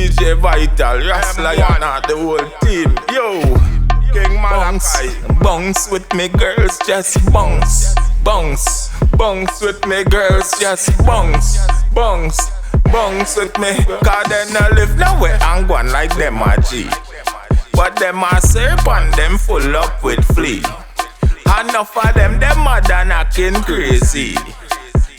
DJ Vital, Raslion, and the whole team. Yo, King Malachi, bounce with me girls, just bounce, bounce, bounce with me girls, just bounce, bounce, bounce with me. Cause they no live nowhere and go on like them a G. But them a serpent, them full up with flea. Enough of them mad and acting crazy.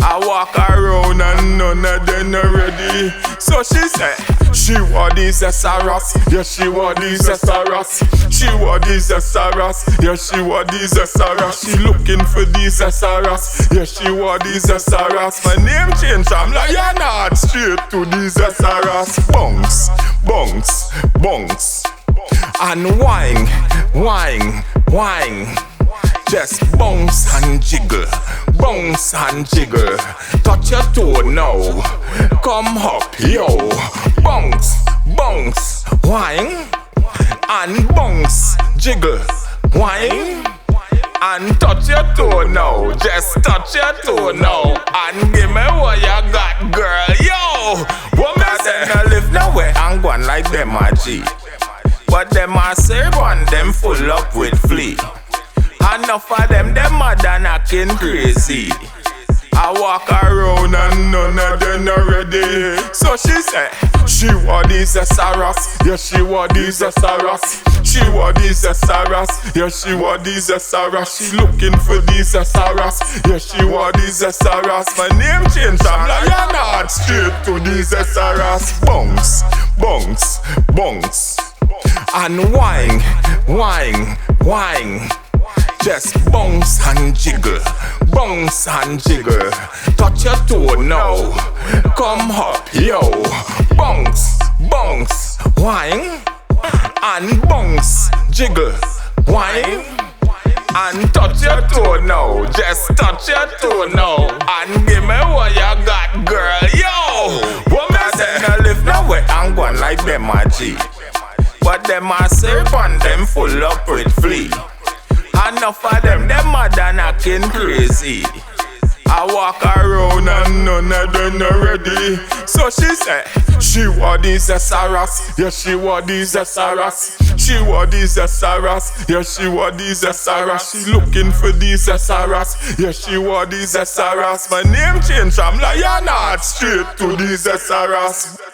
I walk around and none of them are ready. So she said, she want these Zesser. Yeah, she want these Zesser. She want these Zesser. Yeah, she want these Zesser. She looking for these Zesser. Yeah, she want these Zesser. My name change from Lion straight to these Zesser. Bounce, bounce, bounce. And whine, whine, whine. Just bounce and jiggle, bounce and jiggle. Touch your toe now, come up, yo. Bounce, bounce, whine. And bounce, jiggle, whine. And touch your toe now, just touch your toe now. And give me what you got, girl, yo. Woman say no live nowhere and go on like them a G. But them a serpent, them full up with flea. Enough of them mad and acting crazy. I walk around and none of them are ready. So she said, she want these Zesser. Yeah, she want these Zesser. She want these Zesser. Yeah, she want these Zesser. She looking for these Zesser. Yeah, she want these Zesser. My name change from Lion straight to these Zesser. Bounce, bounce, bounce. And whine, whine, whine. Just bounce and jiggle, bounce and jiggle. Touch your toe now, come up, yo. Bounce, bounce, whine. And bounce, jiggle, whine. And touch your toe now, just touch your toe now. And give me what you got, girl, yo. Woman say no live nowhere and go on like them a G. But them a serpent, them full up with flea. Enough of them mad and acting crazy. I walk around and none of them are ready. So she said, she want these Zesser. Yeah, she want these Zesser. She want these Zesser. Yeah, she want these Zesser. She looking for these Zesser. Yeah, she want these Zesser. My name change from Lion straight to these Zesser.